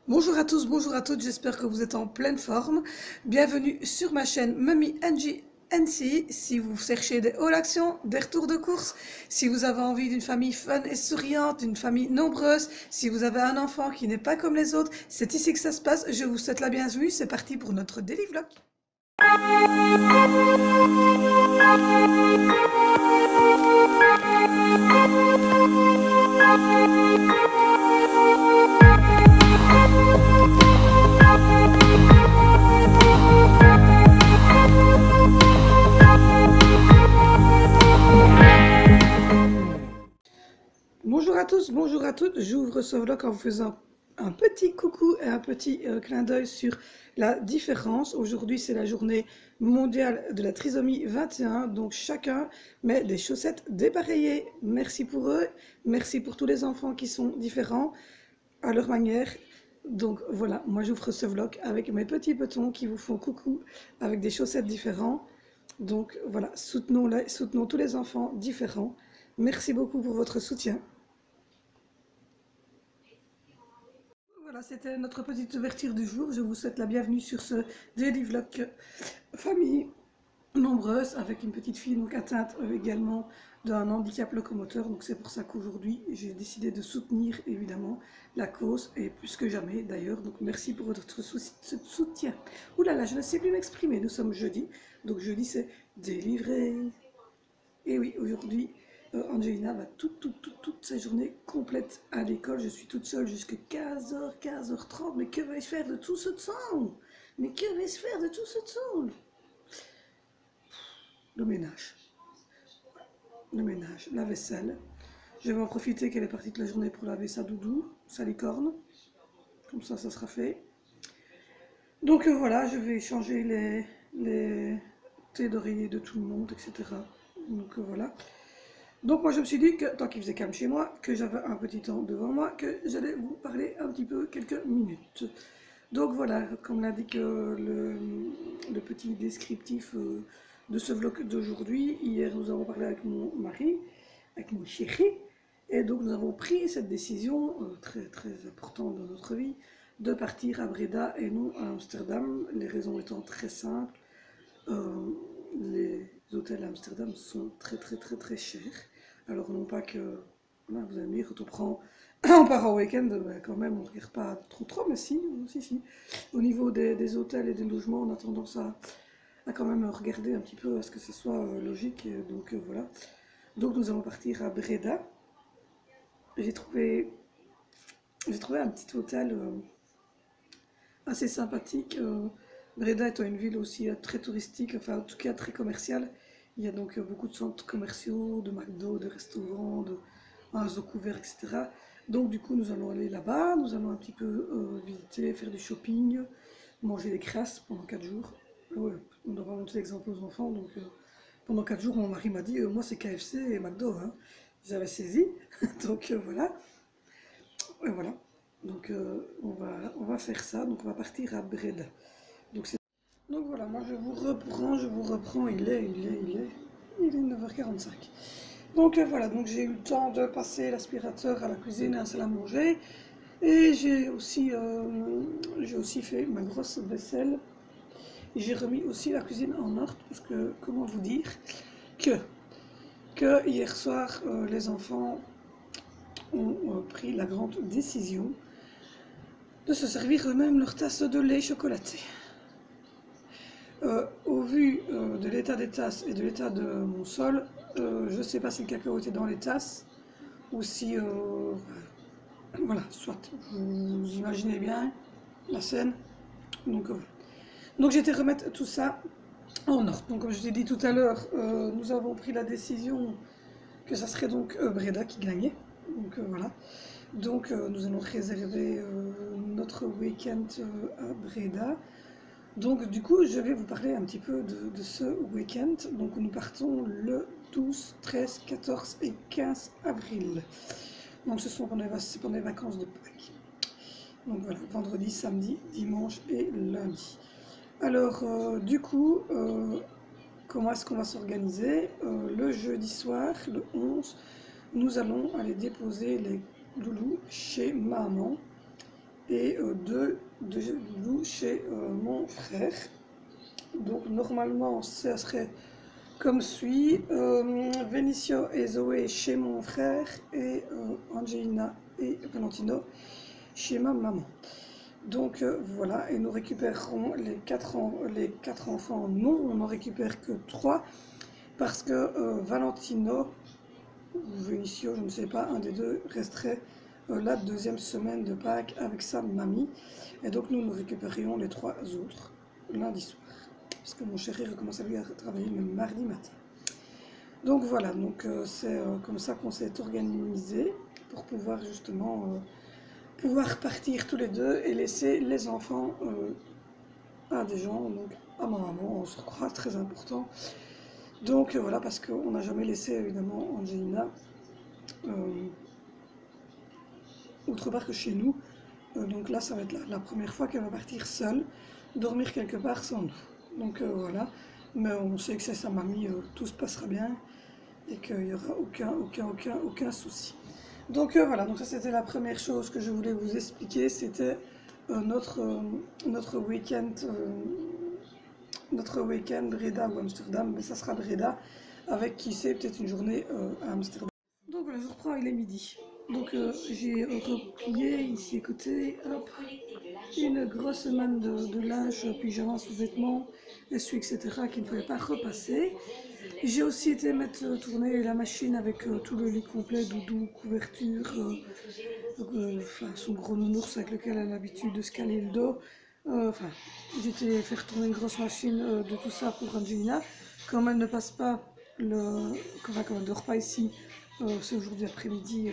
Bonjour à tous, bonjour à toutes, j'espère que vous êtes en pleine forme. Bienvenue sur ma chaîne Mummy NG NC. Si vous cherchez des hauts actions, des retours de course, si vous avez envie d'une famille fun et souriante, d'une famille nombreuse, si vous avez un enfant qui n'est pas comme les autres, c'est ici que ça se passe. Je vous souhaite la bienvenue, c'est parti pour notre daily vlog. Bonjour à tous, bonjour à toutes, j'ouvre ce vlog en vous faisant un petit coucou et un petit clin d'œil sur la différence. Aujourd'hui c'est la journée mondiale de la trisomie 21, donc chacun met des chaussettes dépareillées. Merci pour eux, merci pour tous les enfants qui sont différents à leur manière. Donc voilà, moi j'ouvre ce vlog avec mes petits petons qui vous font coucou avec des chaussettes différentes. Donc voilà, soutenons tous les enfants différents. Merci beaucoup pour votre soutien. Voilà, c'était notre petite ouverture du jour. Je vous souhaite la bienvenue sur ce daily vlog famille nombreuse avec une petite fille donc atteinte également d'un handicap locomoteur. Donc c'est pour ça qu'aujourd'hui j'ai décidé de soutenir évidemment la cause et plus que jamais d'ailleurs. Donc merci pour votre soutien. Ouh là là, je ne sais plus m'exprimer. Nous sommes jeudi, donc jeudi c'est délivré. Et oui, aujourd'hui, Angelina va toute sa journée complète à l'école. Je suis toute seule jusqu'à 15h, 15h30. Mais que vais-je faire de tout ce temps? Mais que vais-je faire de tout ce temps? Le ménage. Le ménage, la vaisselle. Je vais en profiter qu'elle est partie toute la journée pour laver sa doudou, sa licorne. Comme ça sera fait. Donc voilà, je vais changer les thés d'oreiller de tout le monde, etc. Donc voilà. Donc moi je me suis dit que tant qu'il faisait calme chez moi, que j'avais un petit temps devant moi, que j'allais vous parler un petit peu quelques minutes. Donc voilà, comme l'indique le petit descriptif de ce vlog d'aujourd'hui, hier nous avons parlé avec mon mari, avec mon chéri, et donc nous avons pris cette décision très très importante dans notre vie, de partir à Breda et non à Amsterdam, les raisons étant très simples. Les hôtels à Amsterdam sont très chers. Alors non pas que, voilà, vous allez me dire, quand on part en week-end, ben, quand même on ne regarde pas trop, mais si. Au niveau des hôtels et des logements, on a tendance à quand même regarder un petit peu à ce que ce soit logique. Donc voilà. Donc nous allons partir à Breda. J'ai trouvé un petit hôtel assez sympathique. Breda étant une ville aussi très touristique, enfin en tout cas très commerciale. Il y a donc beaucoup de centres commerciaux, de McDo, de restaurants, un zoo couvert, etc. Donc du coup nous allons aller là-bas, nous allons un petit peu visiter, faire du shopping, manger des crasses pendant 4 jours. Ouais, on doit montrer l'exemple aux enfants, donc pendant 4 jours mon mari m'a dit moi c'est KFC et McDo, hein. J'avais saisi, donc voilà. Et voilà. Donc on va faire ça, donc on va partir à Breda. Donc voilà, moi je vous reprends, il est 9h45. Donc voilà, donc j'ai eu le temps de passer l'aspirateur à la cuisine et à la salle à manger. Et j'ai aussi fait ma grosse vaisselle. Et j'ai remis aussi la cuisine en ordre, parce que, comment vous dire, que hier soir, les enfants ont pris la grande décision de se servir eux-mêmes leur tasse de lait chocolaté. Au vu de l'état des tasses et de l'état de mon sol, je ne sais pas si le cacao était dans les tasses ou si... voilà, soit. Vous imaginez bien la scène. Donc j'ai été remettre tout ça en ordre. Donc comme je l'ai dit tout à l'heure, nous avons pris la décision que ça serait donc Breda qui gagnait. Donc voilà. Donc nous allons réserver notre week-end à Breda. Donc du coup, je vais vous parler un petit peu de ce week-end. Donc nous partons le 12, 13, 14 et 15 avril. Donc ce sont pendant les vacances de Pâques. Donc voilà, vendredi, samedi, dimanche et lundi. Alors du coup, comment est-ce qu'on va s'organiser? Le jeudi soir, le 11, nous allons aller déposer les loulous chez maman. et deux de loulous chez mon frère. Donc normalement ça serait comme suit, Venicio et Zoé chez mon frère et Angelina et Valentino chez ma maman. Donc voilà, et nous récupérerons les quatre enfants. Non, on n'en récupère que 3 parce que Valentino ou Venicio, je ne sais pas, un des deux resterait la deuxième semaine de Pâques avec sa mamie. Et donc nous récupérions les 3 autres lundi soir. Parce que mon chéri recommence à lui à travailler le mardi matin. Donc voilà, donc c'est comme ça qu'on s'est organisé pour pouvoir justement pouvoir partir tous les deux et laisser les enfants à des gens, donc à ma maman, on se croit très important. Donc voilà, parce qu'on n'a jamais laissé évidemment Angelina autre part que chez nous. Donc là, ça va être la première fois qu'elle va partir seule, dormir quelque part sans nous. Donc voilà, mais on sait que c'est sa mamie, tout se passera bien et qu'il n'y aura aucun souci. Donc voilà, donc ça c'était la première chose que je voulais vous expliquer, c'était notre week-end Breda ou Amsterdam, mais ça sera Breda, avec qui sait peut-être une journée à Amsterdam. Donc voilà, je reprends, il est midi. Donc j'ai replié ici à côté, hop, une grosse manne de linge, pyjama, sous-vêtements, essuie, etc. qu'il ne fallait pas repasser. J'ai aussi été tourner la machine avec tout le lit complet, doudou, couverture, enfin, son gros nounours avec lequel elle a l'habitude de se caler le dos. Enfin, j'ai été faire tourner une grosse machine de tout ça pour Angelina. Comme elle ne passe pas comme elle ne dort pas ici, c'est aujourd'hui après-midi,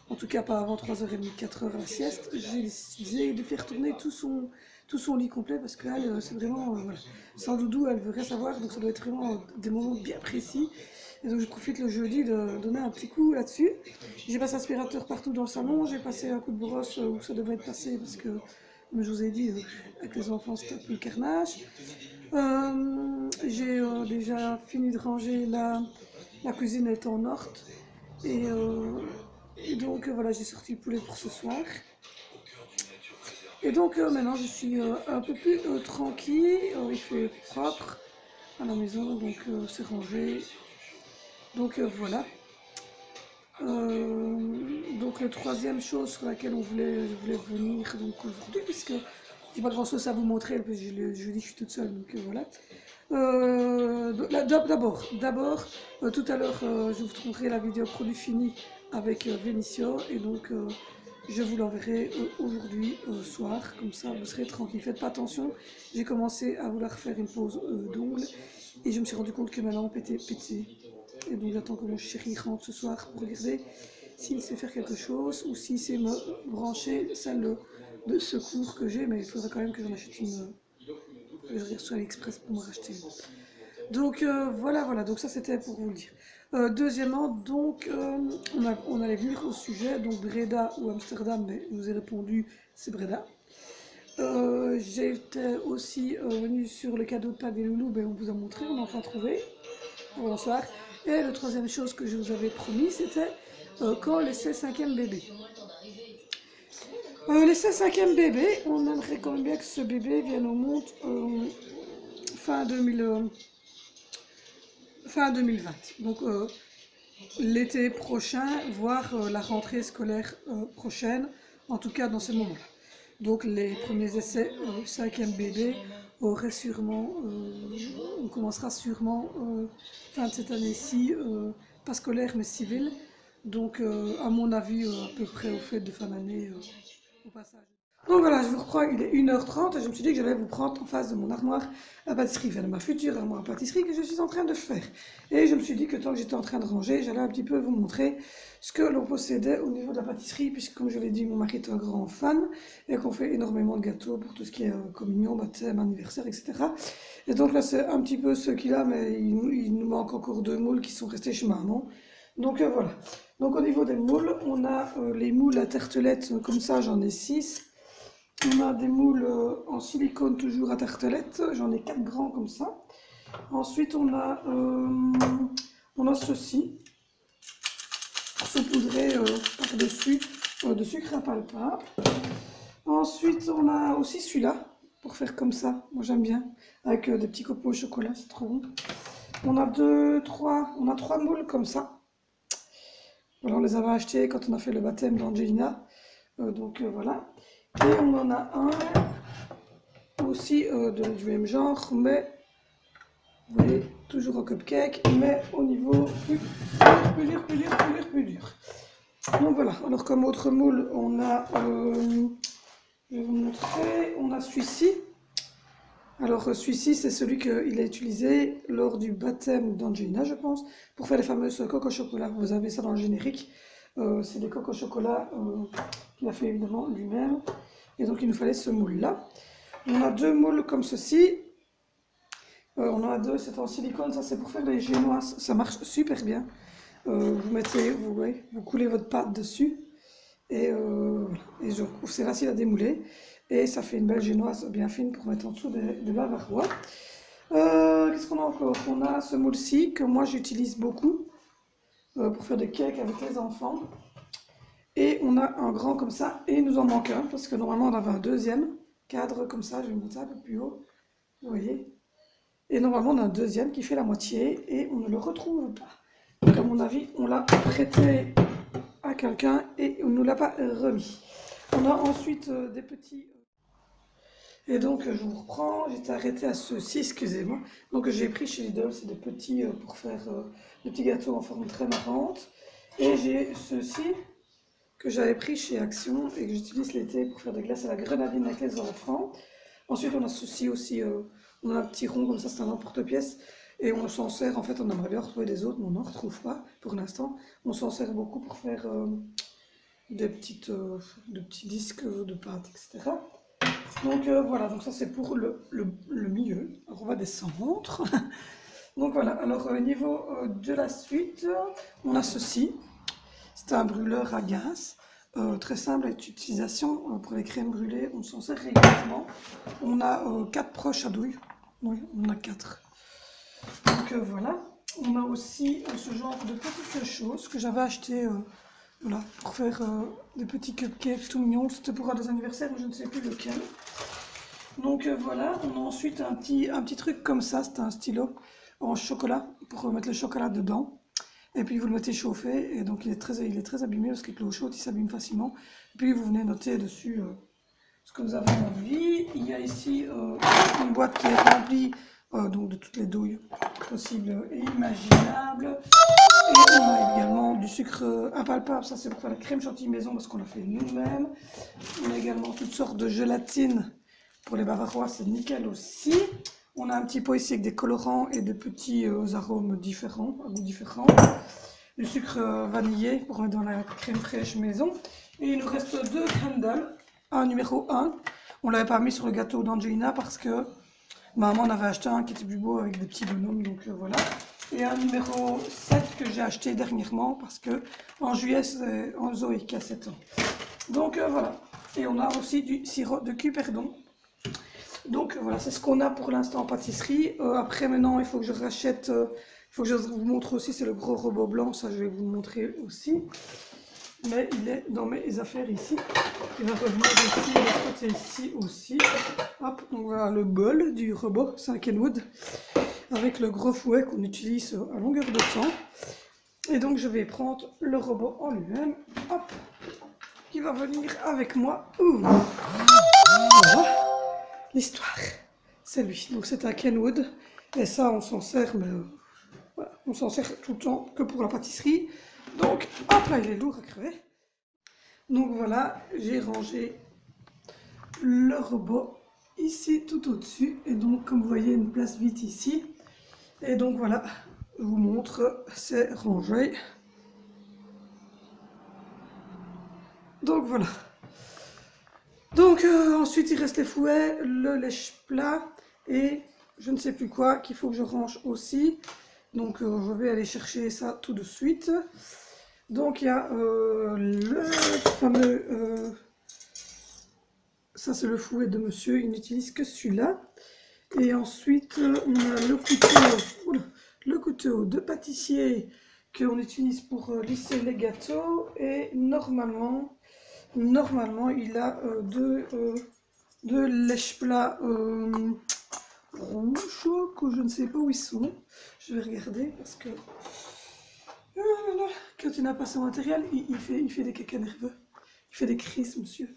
en tout cas pas avant 3h30, 4h à la sieste, j'ai décidé de faire tourner tout son lit complet parce qu'elle, c'est vraiment, voilà, sans doudou, elle veut rien savoir, donc ça doit être vraiment des moments bien précis. Et donc je profite le jeudi de donner un petit coup là-dessus. J'ai passé aspirateur partout dans le salon, j'ai passé un coup de brosse où ça devait être passé parce que, comme je vous ai dit, avec les enfants c'était un peu le carnage. J'ai déjà fini de ranger la cuisine est en ordre et donc voilà, j'ai sorti le poulet pour ce soir. Et donc maintenant je suis un peu plus tranquille, il fait propre à la maison, donc c'est rangé. Donc voilà. Donc la troisième chose sur laquelle je voulais venir donc aujourd'hui, puisque j'ai pas grand chose à vous montrer, parce que je dis que je suis toute seule, donc voilà. D'abord, tout à l'heure, je vous montrerai la vidéo produit fini avec Venicio, et donc je vous l'enverrai aujourd'hui soir, comme ça vous serez tranquille. Faites pas attention, j'ai commencé à vouloir faire une pause d'ongles, et je me suis rendu compte que ma lampe était pétée. Et donc j'attends que mon chéri rentre ce soir pour regarder s'il sait faire quelque chose ou s'il sait me brancher celle de secours que j'ai, mais il faudrait quand même que j'en achète une. Je regarde sur AliExpress pour me racheter une. Donc voilà, donc ça c'était pour vous le dire. Deuxièmement, donc on allait venir au sujet, donc Breda ou Amsterdam, mais je vous ai répondu c'est Breda. J'étais aussi venue sur le cadeau de Pâques des loulous, ben on vous a montré, on a enfin trouvé. Bonsoir. Et la troisième chose que je vous avais promis, c'était quand laisser le 5e bébé. Laisser le 5e bébé, on aimerait quand même bien que ce bébé vienne au monde fin 2020. Donc l'été prochain, voire la rentrée scolaire prochaine, en tout cas dans ce moment-là. Donc les premiers essais 5e bébé auraient sûrement, on commencera sûrement fin de cette année-ci, pas scolaire mais civile. Donc à mon avis à peu près au fait de fin d'année au passage. Donc voilà, je vous reprends, il est 1h30 et je me suis dit que j'allais vous prendre en face de mon armoire à pâtisserie, enfin de ma future armoire à pâtisserie que je suis en train de faire. Et je me suis dit que tant que j'étais en train de ranger, j'allais un petit peu vous montrer ce que l'on possédait au niveau de la pâtisserie, puisque comme je l'ai dit, mon mari est un grand fan et qu'on fait énormément de gâteaux pour tout ce qui est communion, baptême, anniversaire, etc. Et donc là c'est un petit peu ce qu'il a, mais il nous manque encore 2 moules qui sont restés chez maman. Donc voilà. Donc au niveau des moules, on a les moules à tartelettes, comme ça j'en ai 6. On a des moules en silicone toujours à tartelettes, j'en ai 4 grands comme ça. Ensuite on a ceci, saupoudré par-dessus de sucre impalpable. Ensuite, on a aussi celui-là, pour faire comme ça. Moi, j'aime bien. Avec des petits copeaux au chocolat, c'est trop bon. On a trois moules comme ça. Voilà, on les avait achetés quand on a fait le baptême d'Angelina. Voilà. Et on en a un aussi du même genre, mais vous voyez, toujours en cupcake, mais au niveau plus dur. Donc voilà, alors comme autre moule, on a, je vais vous montrer, on a celui-ci. Alors celui-ci, c'est celui qu'il a utilisé lors du baptême d'Angelina, je pense, pour faire les fameuses coques au chocolat. Vous avez ça dans le générique. C'est des coques au chocolat qu'il a fait évidemment lui-même. Et donc il nous fallait ce moule-là. On a deux moules comme ceci. On en a deux, c'est en silicone, ça c'est pour faire les génoises. Ça marche super bien. Vous coulez votre pâte dessus. Et c'est facile à démouler. Et ça fait une belle génoise bien fine pour mettre en dessous des bavarois. Qu'est-ce qu'on a encore? On a ce moule-ci que moi j'utilise beaucoup pour faire des cakes avec les enfants. Et on a un grand comme ça, et il nous en manque un, parce que normalement on avait un deuxième cadre comme ça, je vais monter un peu plus haut, vous voyez. Et normalement on a un deuxième qui fait la moitié, et on ne le retrouve pas. Donc à mon avis, on l'a prêté à quelqu'un, et on ne nous l'a pas remis. On a ensuite des petits... Et donc je vous reprends, j'étais arrêtée à ceux-ci, excusez-moi. Donc j'ai pris chez Lidl, c'est des petits pour faire des petits gâteaux en forme très marrante. Et j'ai ceux-ci que j'avais pris chez Action et que j'utilise l'été pour faire des glaces à la grenadine avec les enfants. Ensuite on a ceci aussi, on a un petit rond comme ça, c'est un emporte-pièce. Et on s'en sert, en fait on aimerait bien retrouver des autres, mais on n'en retrouve pas pour l'instant. On s'en sert beaucoup pour faire des petits disques de pâte, etc. Donc voilà, donc ça c'est pour le milieu. Alors on va descendre. Donc voilà, alors au niveau de la suite, on a ceci. C'est un brûleur à gaz, très simple à utilisation pour les crèmes brûlées, on s'en sert régulièrement. On a 4 proches à douille, oui, on a 4. Donc voilà, on a aussi ce genre de petites choses que j'avais acheté voilà, pour faire des petits cupcakes tout mignons. C'était pour un des anniversaires, mais je ne sais plus lequel. Donc voilà, on a ensuite un petit truc comme ça, c'est un stylo en chocolat pour mettre le chocolat dedans. Et puis vous le mettez chauffer, et donc il est très abîmé parce qu'avec l'eau chaude il s'abîme facilement. Et puis vous venez noter dessus ce que vous avez envie. Il y a ici une boîte qui est remplie donc de toutes les douilles possibles et imaginables. Et on a également du sucre impalpable, ça c'est pour faire la crème chantilly maison parce qu'on l'a fait nous-mêmes. On a également toutes sortes de gélatines pour les bavarois, c'est nickel aussi. On a un petit pot ici avec des colorants et des petits arômes différents, à goût différents. Du sucre vanillé pour mettre dans la crème fraîche maison. Et il nous reste deux candles. Un numéro 1. On ne l'avait pas mis sur le gâteau d'Angelina parce que maman en avait acheté un qui était plus beau avec des petits bonhommes. Donc voilà. Et un numéro 7 que j'ai acheté dernièrement parce que en juillet c'est en Zoé qui a 7 ans. Donc voilà. Et on a aussi du sirop de cuperdon. Donc voilà, c'est ce qu'on a pour l'instant en pâtisserie. Après maintenant, il faut que je rachète, il faut que je vous montre aussi, c'est le gros robot blanc, ça je vais vous le montrer aussi. Mais il est dans mes affaires ici. Il va revenir ici, de l'autre côté ici aussi. Hop, donc voilà le bol du robot, c'est un Kenwood, avec le gros fouet qu'on utilise à longueur de temps. Et donc je vais prendre le robot en lui-même, hop, qui va venir avec moi. Voilà. L'histoire, c'est lui. Donc c'est un Kenwood. Et ça, on s'en sert, mais voilà, on s'en sert tout le temps que pour la pâtisserie. Donc, hop là, il est lourd à crever. Donc voilà, j'ai rangé le robot ici, tout au-dessus. Et donc, comme vous voyez, une place vide ici. Et donc voilà, je vous montre, c'est rangé. Donc voilà. Donc ensuite il reste les fouets, le lèche-plat et je ne sais plus quoi qu'il faut que je range aussi. Donc je vais aller chercher ça tout de suite. Donc il y a le fameux... ça c'est le fouet de monsieur, il n'utilise que celui-là. Et ensuite on a le couteau de pâtissier qu'on utilise pour lisser les gâteaux. Et normalement... Normalement, il a deux lèche-plats rouges que je ne sais pas où ils sont. Je vais regarder parce que quand il n'a pas son matériel, il fait des caca nerveux. Il fait des crises, monsieur.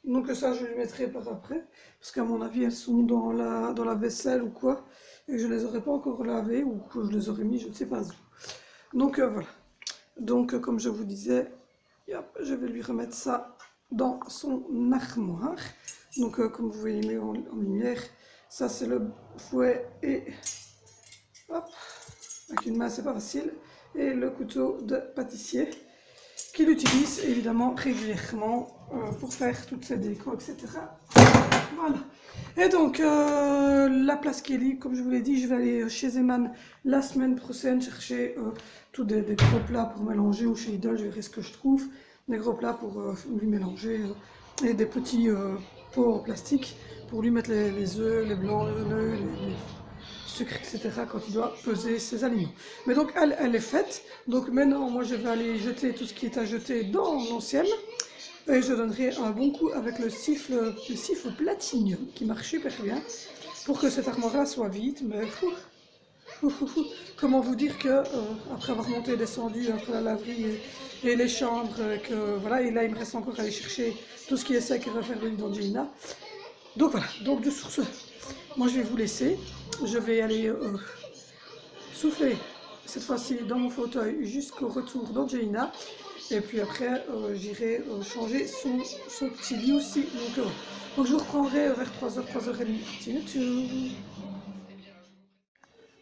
Donc ça, je les mettrai par après. Parce qu'à mon avis, elles sont dans la vaisselle ou quoi. Et je les aurais pas encore lavées ou que je les aurais mis, je ne sais pas où. Donc voilà. Donc comme je vous disais, hop, je vais lui remettre ça dans son armoire. Donc comme vous voyez mieux en lumière, ça c'est le fouet et hop, avec une main c'est pas facile, et le couteau de pâtissier qu'il utilise évidemment régulièrement pour faire toutes ses décos, etc. Voilà. Et donc, la place qui est libre, comme je vous l'ai dit, je vais aller chez Zeman la semaine prochaine chercher tous des gros plats pour mélanger, ou chez Lidl, je verrai ce que je trouve, des gros plats pour lui mélanger, et des petits pots en plastique pour lui mettre les œufs, les blancs, les œufs, les sucre, etc. quand il doit peser ses aliments. Mais donc, elle est faite. Donc maintenant, moi, je vais aller jeter tout ce qui est à jeter dans l'ancienne. Et je donnerai un bon coup avec le siffle platinium qui marche super bien pour que cette armoire-là soit vide. Mais comment vous dire que après avoir monté et descendu entre la laverie et les chambres, que voilà, et là il me reste encore à aller chercher tout ce qui est sec et refaire le lit d'Angelina. Donc voilà, donc sur ce, moi je vais vous laisser. Je vais aller souffler cette fois-ci dans mon fauteuil jusqu'au retour d'Angelina. Et puis après, j'irai changer son petit lit aussi. Donc je vous reprendrai vers 3h, 3h30.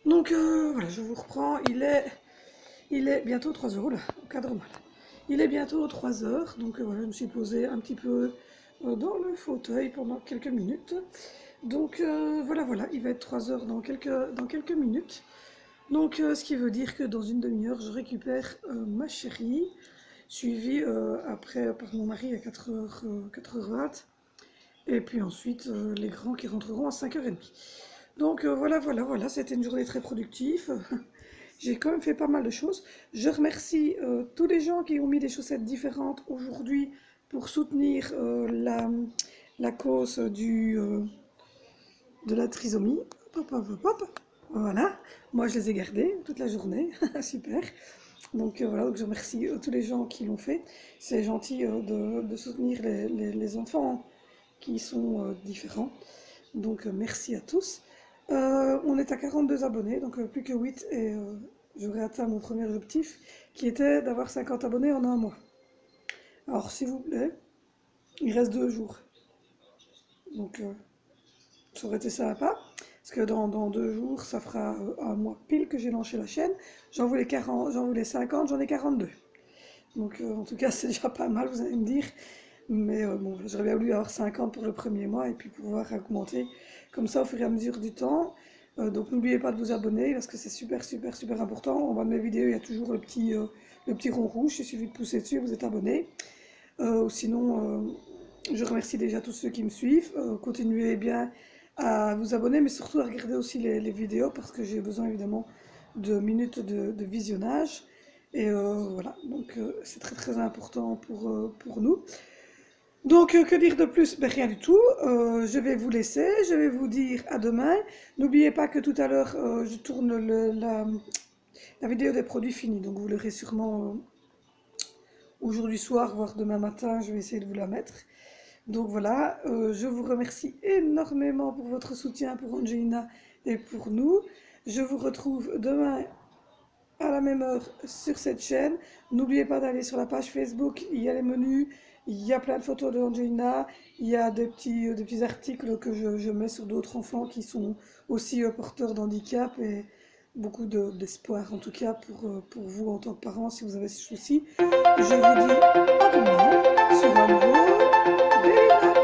Donc voilà, je vous reprends. Il est bientôt 3h. Là, au cadre mal. Il est bientôt 3h. Donc voilà, je me suis posée un petit peu dans le fauteuil pendant quelques minutes. Donc voilà, il va être 3h dans quelques minutes. Donc ce qui veut dire que dans une demi-heure, je récupère ma chérie, suivie après par mon mari à 4h20. Et puis ensuite, les grands qui rentreront à 5h30. Donc voilà, c'était une journée très productive. J'ai quand même fait pas mal de choses. Je remercie tous les gens qui ont mis des chaussettes différentes aujourd'hui pour soutenir la cause de la trisomie. Hop, hop, hop, hop. Voilà, moi je les ai gardées toute la journée, super. Donc voilà, donc je remercie tous les gens qui l'ont fait. C'est gentil de soutenir les enfants qui sont différents. Donc merci à tous. On est à 42 abonnés, donc plus que 8 et j'aurai atteint mon premier objectif qui était d'avoir 50 abonnés en un mois. Alors s'il vous plaît, il reste 2 jours. Donc ça aurait été sympa. Parce que dans 2 jours, ça fera un mois pile que j'ai lancé la chaîne. J'en voulais 50, j'en ai 42. Donc en tout cas, c'est déjà pas mal, vous allez me dire. Mais bon, j'aurais bien voulu avoir 50 pour le premier mois et puis pouvoir augmenter comme ça au fur et à mesure du temps. Donc n'oubliez pas de vous abonner parce que c'est super important. En bas de mes vidéos, il y a toujours le petit rond rouge. Il suffit de pousser dessus et vous êtes abonné. Sinon, je remercie déjà tous ceux qui me suivent. Continuez bien à vous abonner, mais surtout à regarder aussi les vidéos parce que j'ai besoin évidemment de minutes de visionnage. Et voilà, donc c'est très important pour nous. Donc que dire de plus? Ben, rien du tout. Je vais vous laisser, je vais vous dire à demain. N'oubliez pas que tout à l'heure je tourne la vidéo des produits finis, donc vous l'aurez sûrement aujourd'hui soir, voire demain matin, je vais essayer de vous la mettre. Donc voilà, je vous remercie énormément pour votre soutien pour Angelina et pour nous. Je vous retrouve demain à la même heure sur cette chaîne. N'oubliez pas d'aller sur la page Facebook, il y a les menus, il y a plein de photos de Angelina, il y a des petits articles que je mets sur d'autres enfants qui sont aussi porteurs d'handicap et beaucoup d'espoir en tout cas pour vous en tant que parents si vous avez ce souci. Je vous dis à demain sur un nouveau Bella.